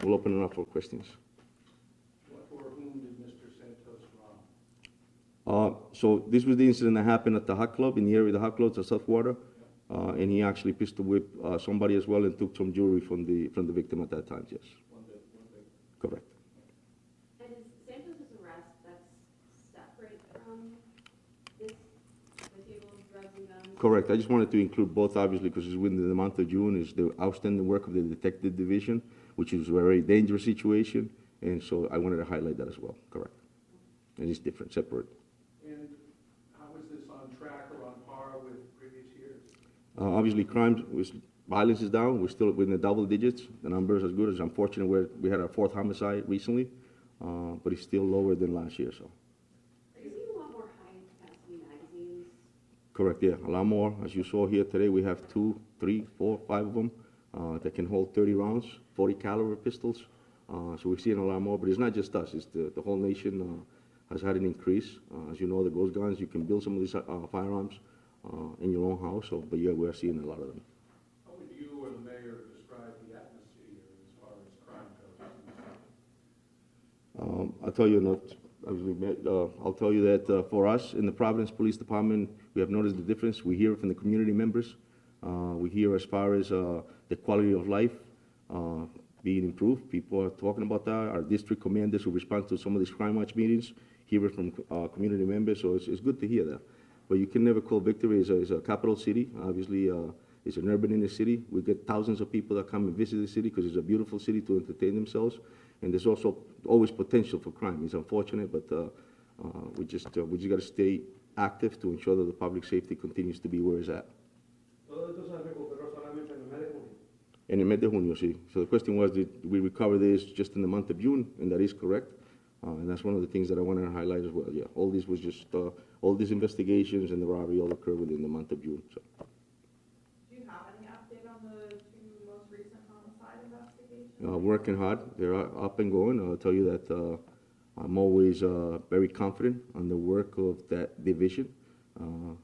we'll open it up for questions. What or whom did Mr. Santos rob? So this was the incident that happened at the hot club, in the area of the hot club, the South Water, and he actually pistol whipped somebody as well and took some jewelry from the victim at that time. Yes. One victim. Correct. And is Santos's arrest that's separate from this deal of drugs and guns? Correct. I just wanted to include both, obviously, because it's within the month of June. Is the outstanding work of the detective division, which is a very dangerous situation, and so I wanted to highlight that as well. Correct. And it's different, separate. And how is this on track or on par with previous years? Obviously, violence is down. We're still within the double digits. The number is as good. It's unfortunate we had our 4th homicide recently, but it's still lower than last year. So. Are you seeing a lot more high-capacity magazines? Correct. Yeah, a lot more. As you saw here today, we have 2, 3, 4, 5 of them that can hold 30 rounds, 40 caliber pistols. So we're seeing a lot more. But it's not just us. It's the whole nation. Has had an increase. As you know, the ghost guns, you can build some of these firearms in your own house, but yeah, we're seeing a lot of them. How would you or the mayor describe the atmosphere as far as crime goes? I'll tell you, I'll tell you that for us in the Providence Police Department, we have noticed the difference. We hear from the community members. We hear as far as the quality of life being improved. People are talking about that. Our district commanders who respond to some of these crime watch meetings hear it from community members, so it's good to hear that. But you can never call Victory as a capital city. Obviously, it's an urban inner city. We get thousands of people that come and visit the city because it's a beautiful city to entertain themselves. And there's also always potential for crime. It's unfortunate, but we just got to stay active to ensure that the public safety continues to be where it's at. En el mes de junio, sí. So the question was, did we recover this just in the month of June? And that is correct. And that's one of the things that I wanted to highlight as well. Yeah, all this was just, all these investigations and the robbery all occurred within the month of June. So. Do you have any update on the 2 most recent homicide investigations? Working hard. They're up and going. I'll tell you that I'm always very confident on the work of that division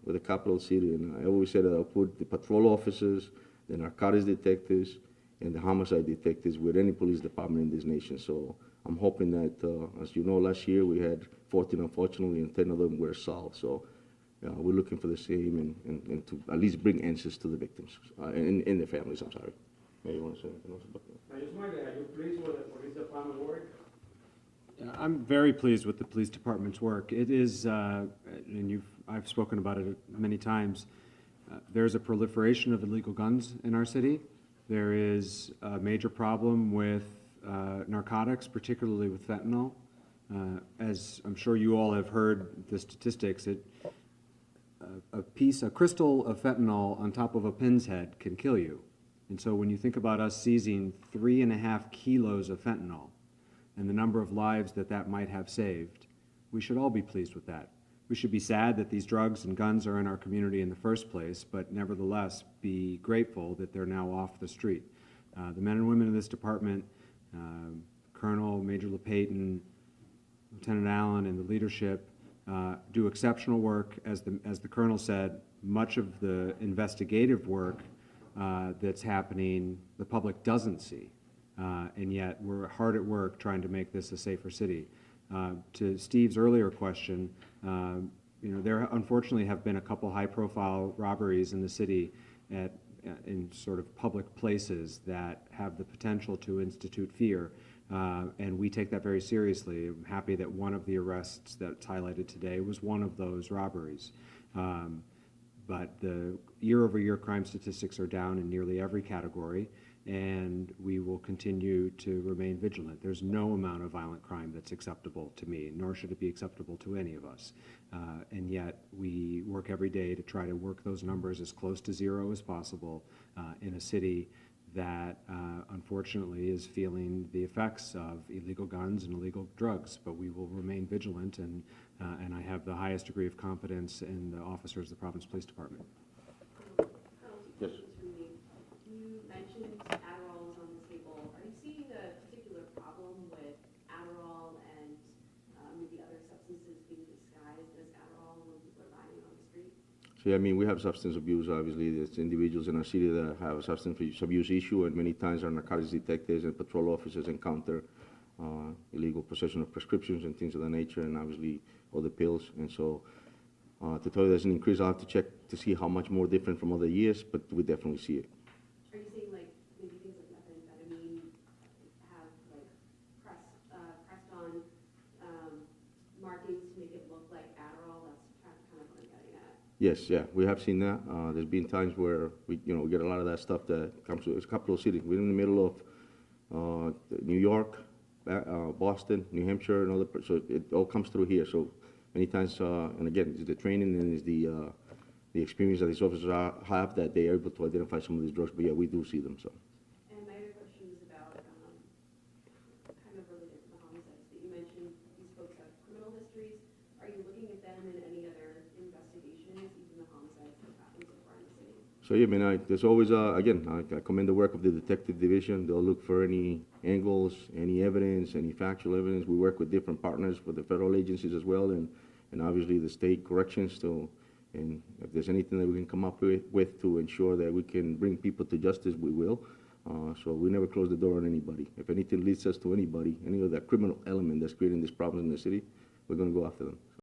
with the capital city. And I always said that I'll put the patrol officers, the narcotics detectives, and the homicide detectives with any police department in this nation. So I'm hoping that, as you know, last year we had 14, unfortunately, and 10 of them were solved. So we're looking for the same and to at least bring answers to the victims and their families. I'm sorry. May you want to say anything else about that? Now, Smiley, are you pleased with the police department work? I'm very pleased with the police department's work. It is, and I've spoken about it many times, there's a proliferation of illegal guns in our city. There is a major problem with narcotics, particularly with fentanyl. As I'm sure you all have heard the statistics, a crystal of fentanyl on top of a pin's head can kill you. And so when you think about us seizing 3.5 kilos of fentanyl and the number of lives that might have saved, we should all be pleased with that. We should be sad that these drugs and guns are in our community in the first place, but nevertheless be grateful that they're now off the street. The men and women in this department, Colonel, Major LePayton, Lieutenant Allen, and the leadership do exceptional work. As the Colonel said, much of the investigative work that's happening, the public doesn't see. And yet we're hard at work trying to make this a safer city. To Steve's earlier question, there unfortunately have been a couple high-profile robberies in the city in sort of public places that have the potential to institute fear, and we take that very seriously. I'm happy that one of the arrests that's highlighted today was one of those robberies. But the year-over-year crime statistics are down in nearly every category, and we will continue to remain vigilant. There's no amount of violent crime that's acceptable to me, nor should it be acceptable to any of us. And yet we work every day to try to work those numbers as close to zero as possible in a city that unfortunately is feeling the effects of illegal guns and illegal drugs. But we will remain vigilant, and I have the highest degree of confidence in the officers of the Providence Police Department. Yes. You mentioned Adderall was on the table. Are you seeing a particular problem with Adderall and maybe other substances being disguised as Adderall when people are buying it on the street? So, yeah, I mean, we have substance abuse, obviously. There's individuals in our city that have a substance abuse issue, and many times our narcotics detectives and patrol officers encounter illegal possession of prescriptions and things of that nature, and obviously other pills. And so, to tell you there's an increase, I'll have to check to see how much more different from other years, but we definitely see it. Are you saying like maybe things like methamphetamine have like pressed on markings to make it look like Adderall? That's kind of what I'm getting at. Yes, yeah, we have seen that. There's been times where we get a lot of that stuff that comes to, it's a capital city. We're in the middle of New York, Boston, New Hampshire, and so it all comes through here. So many times, and again, it's the training and it's the experience that these officers have that they are able to identify some of these drugs. But yeah, we do see them. So. And my other question is about kind of related to the homicides that you mentioned. These folks have criminal histories. Are you looking at them in any other investigations, even the homicides that have happened so far in the city? So yeah, I mean, there's always, again, I commend the work of the detective division. They'll look for any angles, any evidence, any factual evidence. We work with different partners for the federal agencies as well, and obviously the state corrections. And if there's anything that we can come up with to ensure that we can bring people to justice, we will. So we never close the door on anybody. If anything leads us to anybody, any of that criminal element that's creating this problem in the city, we're going to go after them.